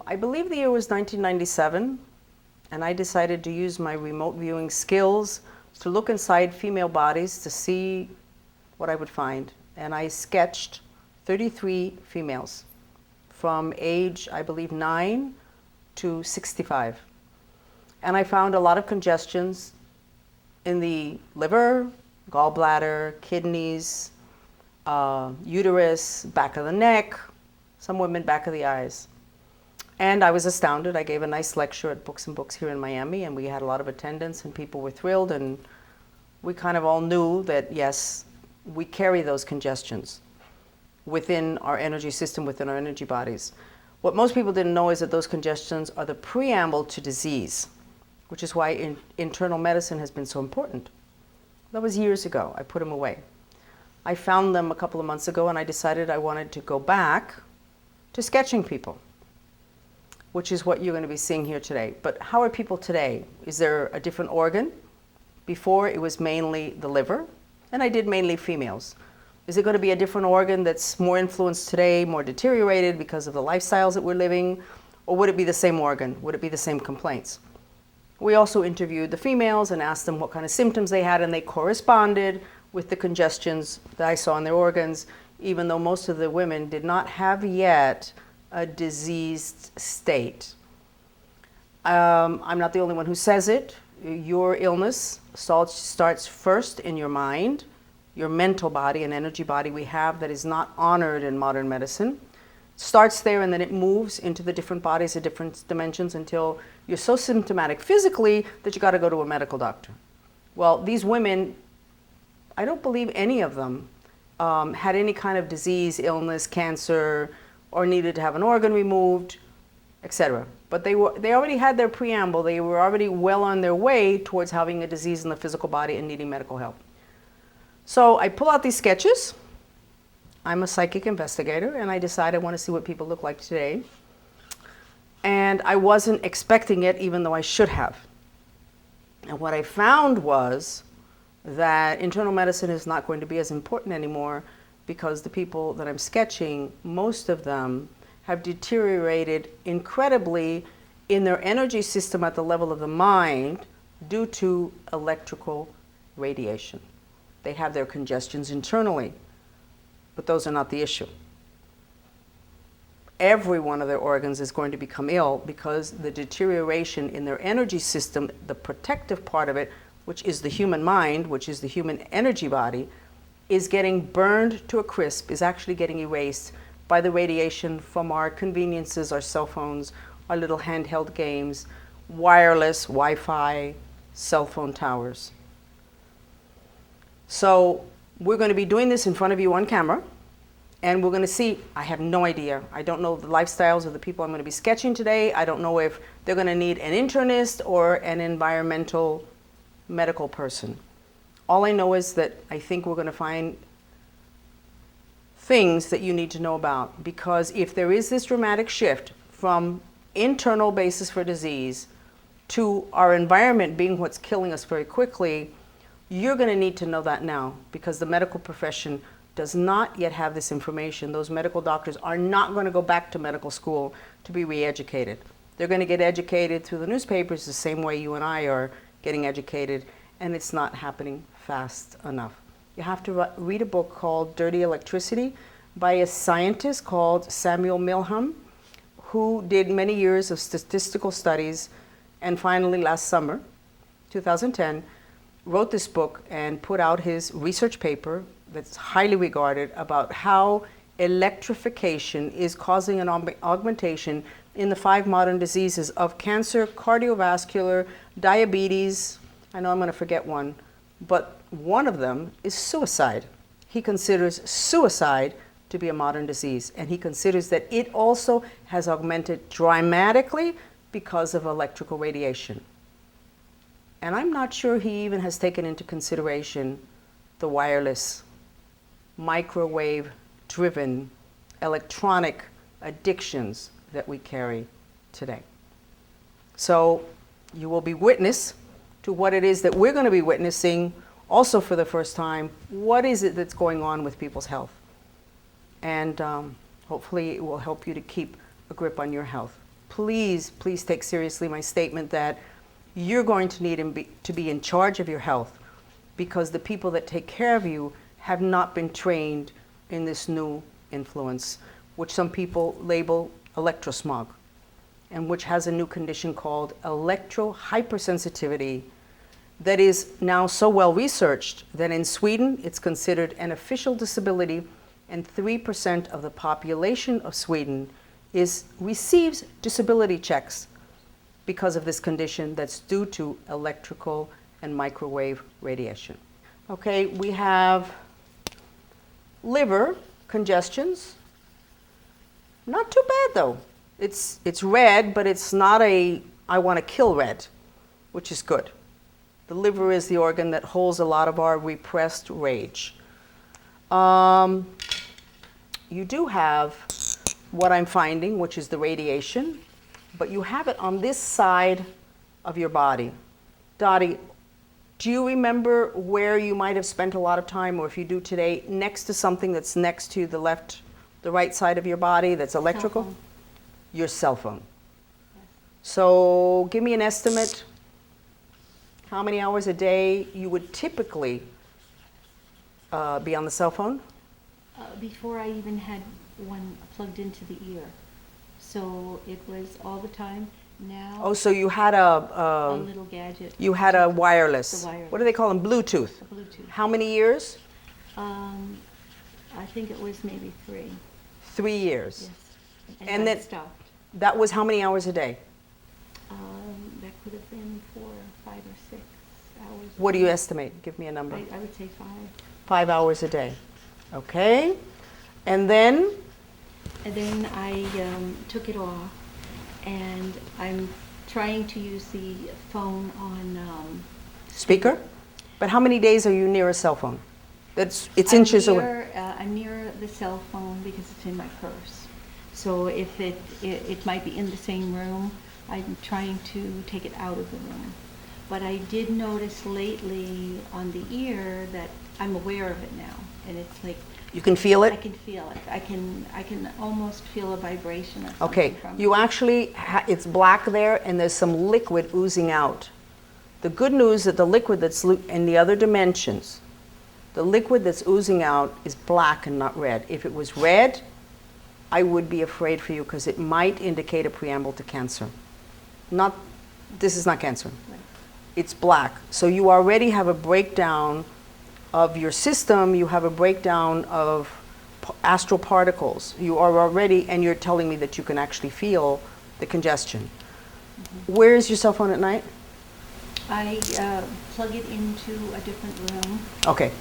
I believe the year was 1997, and I decided to use my remote viewing skills to look inside female bodies to see what I would find. And I sketched 33 females from age, I believe, 9 to 65. And I found a lot of congestions in the liver, gallbladder, kidneys, uterus, back of the neck, some women back of the eyes. And I was astounded. I gave a nice lecture at Books and Books here in Miami, and we had a lot of attendance, and people were thrilled, and we kind of all knew that, yes, we carry those congestions within our energy system, within our energy bodies. What most people didn't know is that those congestions are the preamble to disease, which is why internal medicine has been so important. That was years ago. I put them away. I found them a couple of months ago, and I decided I wanted to go back to sketching people, which is what you're going to be seeing here today. But how are people today? Is there a different organ? Before, it was mainly the liver, and I did mainly females. Is it going to be a different organ that's more influenced today, more deteriorated because of the lifestyles that we're living? Or would it be the same organ? Would it be the same complaints? We also interviewed the females and asked them what kind of symptoms they had, and they corresponded with the congestions that I saw in their organs, even though most of the women did not have yet a diseased state. I'm not the only one who says it. Your illness starts first in your mind, your mental body and energy body we have that is not honored in modern medicine. It starts there, and then it moves into the different bodies at different dimensions until you're so symptomatic physically that you got to go to a medical doctor. Well, these women, I don't believe any of them had any kind of disease, illness, cancer, or needed to have an organ removed, etc. But they already had their preamble. They were already well on their way towards having a disease in the physical body and needing medical help. So I pull out these sketches. I'm a psychic investigator, and I decide I want to see what people look like today. And I wasn't expecting it, even though I should have. And what I found was that internal medicine is not going to be as important anymore, because the people that I'm sketching, most of them have deteriorated incredibly in their energy system at the level of the mind due to electrical radiation. They have their congestions internally, but those are not the issue. Every one of their organs is going to become ill because the deterioration in their energy system, the protective part of it, which is the human mind, which is the human energy body, is getting burned to a crisp, is actually getting erased by the radiation from our conveniences, our cell phones, our little handheld games, wireless, Wi-Fi, cell phone towers. So we're going to be doing this in front of you on camera, and we're going to see. I have no idea. I don't know the lifestyles of the people I'm going to be sketching today. I don't know if they're going to need an internist or an environmental medical person. All I know is that I think we're going to find things that you need to know about, because if there is this dramatic shift from internal basis for disease to our environment being what's killing us very quickly, you're going to need to know that now, because the medical profession does not yet have this information. Those medical doctors are not going to go back to medical school to be re-educated. They're going to get educated through the newspapers the same way you and I are getting educated, and it's not happening fast enough. You have to read a book called Dirty Electricity by a scientist called Samuel Milham, who did many years of statistical studies, and finally last summer, 2010, wrote this book and put out his research paper that's highly regarded about how electrification is causing an augmentation in the 5 modern diseases of cancer, cardiovascular, diabetes. I know I'm going to forget one, but one of them is suicide. He considers suicide to be a modern disease, and he considers that it also has augmented dramatically because of electrical radiation. And I'm not sure he even has taken into consideration the wireless, microwave-driven, electronic addictions that we carry today. So you will be witness to what it is that we're going to be witnessing also for the first time. What is it that's going on with people's health? and hopefully it will help you to keep a grip on your health. Please, please take seriously my statement that you're going to need to be in charge of your health, because the people that take care of you have not been trained in this new influence, which some people label electrosmog, and which has a new condition called electrohypersensitivity that is now so well researched that in Sweden it's considered an official disability, and 3% of the population of Sweden receives disability checks because of this condition that's due to electrical and microwave radiation. Okay, we have liver congestions. Not too bad though. It's red, but it's not I want to kill red, which is good. The liver is the organ that holds a lot of our repressed rage. You do have what I'm finding, which is the radiation, but you have it on this side of your body. Dottie, do you remember where you might have spent a lot of time, or if you do today, next to something that's next to the right side of your body that's electrical? Cell phone. Your cell phone. Yes. So give me an estimate. How many hours a day you would typically be on the cell phone? Before I even had one plugged into the ear. So it was all the time. Now Oh, so you had a little gadget. you had a wireless. The wireless. What do they call them? Bluetooth. A Bluetooth. How many years? I think it was maybe 3. 3 years. Yes. And that then- stopped. That was how many hours a day? That could have been 4, 5, or 6 hours. What do you estimate? Give me a number. I would say 5. 5 hours a day. Okay. And then And then I took it off, and I'm trying to use the phone on. speaker? But how many days are you near a cell phone? It's I'm inches away. I'm near the cell phone because it's in my purse. So if it might be in the same room, I'm trying to take it out of the room. But I did notice lately on the ear that I'm aware of it now, and it's like You can feel I it? can feel it. I can almost feel a vibration or something Okay. from You it. actually, it's black there and there's some liquid oozing out. The good news that the liquid that's in the other dimensions, the liquid that's oozing out is black and not red. If it was red, I would be afraid for you because it might indicate a preamble to cancer. This is not cancer. Right. It's black. So you already have a breakdown of your system, you have a breakdown of astral particles. You are already, and you're telling me that you can actually feel the congestion. Mm-hmm. Where is your cell phone at night? I plug it into a different room Okay.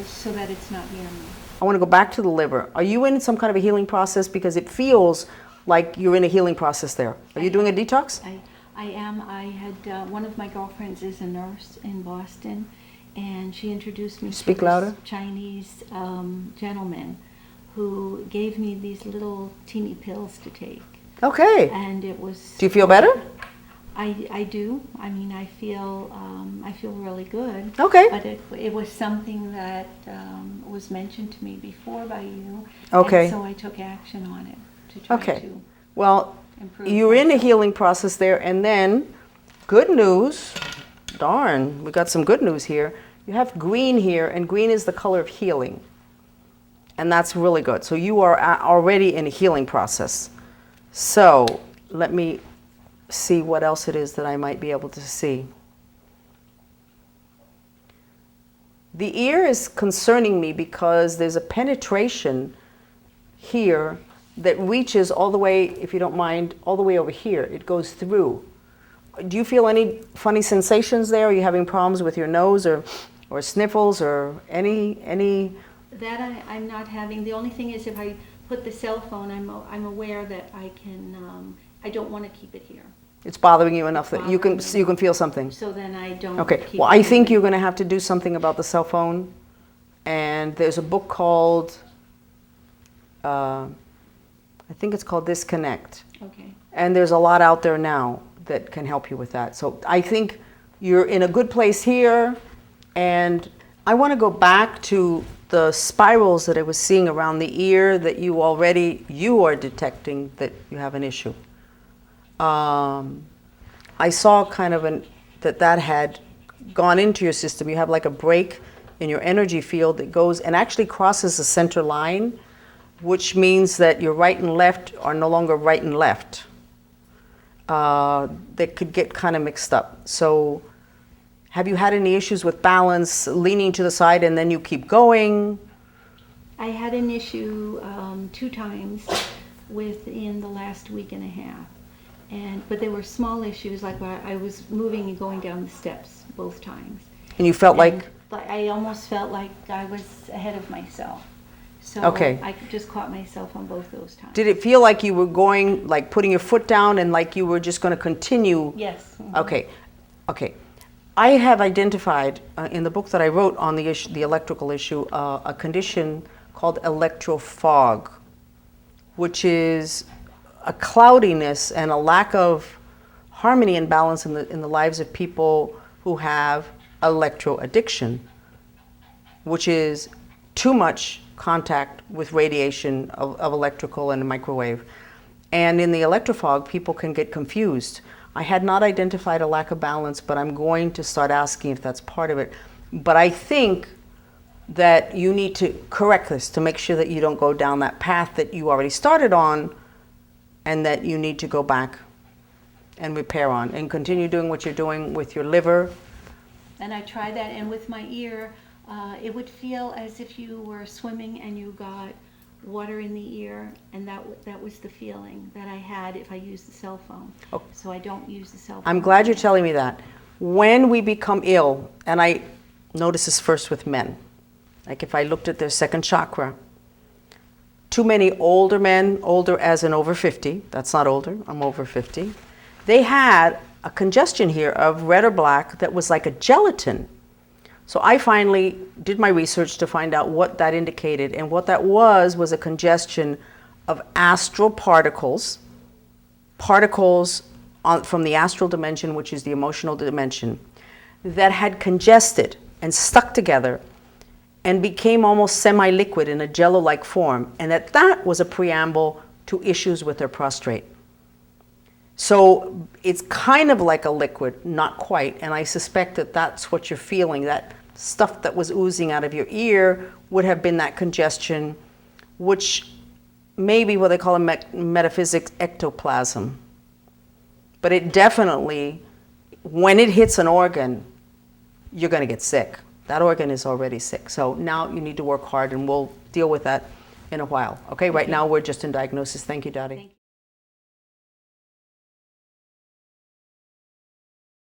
so that it's not near me. I want to go back to the liver. Are you in some kind of a healing process? Because it feels like you're in a healing process there. Are you doing a detox? I am. I had one of my girlfriends is a nurse in Boston, and she introduced me Speak to this louder. Chinese gentleman who gave me these little teeny pills to take, Okay. and it was. Do you feel better? I do. I mean, I feel really good. Okay. But it was something that was mentioned to me before by you. Okay. And so I took action on it to try Okay. to Well, improve. you're in a myself. healing process there, and then good news. Darn, we got some good news here. You have green here, and green is the color of healing. And that's really good. So you are already in a healing process. So let me see what else it is that I might be able to see. The ear is concerning me because there's a penetration here that reaches all the way, if you don't mind, all the way over here. It goes through. Do you feel any funny sensations there? Are you having problems with your nose or sniffles or any? That I'm not having. The only thing is if I put the cell phone, I'm aware that I can. I don't want to keep it here. It's bothering you enough that you bothering can me. feel something. So then I don't. Okay. Keep Well, it I think here. you're going to have to do something about the cell phone. And there's a book called, I think it's called Disconnect. Okay. And there's a lot out there now that can help you with that. So I think you're in a good place here, and I want to go back to the spirals that I was seeing around the ear that you are detecting that you have an issue. I saw kind of that had gone into your system. You have like a break in your energy field that goes and actually crosses the center line, which means that your right and left are no longer right and left. They could get kind of mixed up. So have you had any issues with balance, leaning to the side and then you keep going? I had an issue 2 times within the last week and a half. But they were small issues, like where I was moving and going down the steps both times. And you felt like? I almost felt like I was ahead of myself. So Okay. I just caught myself on both those times. Did it feel like you were going, like putting your foot down and like you were just going to continue? Yes. Mm-hmm. Okay. Okay. I have identified in the book that I wrote on the issue, the electrical issue, a condition called electrofog, which is a cloudiness and a lack of harmony and balance in the lives of people who have electro addiction, which is too much contact with radiation of electrical and microwave. And in the electrofog, people can get confused. I had not identified a lack of balance, but I'm going to start asking if that's part of it. But I think that you need to correct this to make sure that you don't go down that path that you already started on, and that you need to go back and repair on and continue doing what you're doing with your liver. And I tried that, and with my ear, it would feel as if you were swimming and you got water in the ear, and that was the feeling that I had if I used the cell phone. Oh. So I don't use the cell phone. I'm glad you're telling me that. When we become ill, and I notice this first with men, like if I looked at their second chakra, too many older men, older as in over 50, that's not older, I'm over 50, they had a congestion here of red or black that was like a gelatin. So I finally did my research to find out what that indicated, and what that was a congestion of astral particles from the astral dimension, which is the emotional dimension, that had congested and stuck together and became almost semi-liquid in a jello-like form, and that was a preamble to issues with their prostrate. So it's kind of like a liquid, not quite, and I suspect that that's what you're feeling. That stuff that was oozing out of your ear would have been that congestion, which may be what they call a metaphysics ectoplasm. But it definitely, when it hits an organ, you're going to get sick. That organ is already sick. So now you need to work hard, and we'll deal with that in a while. Okay, right now we're just in diagnosis. Thank you, Dottie.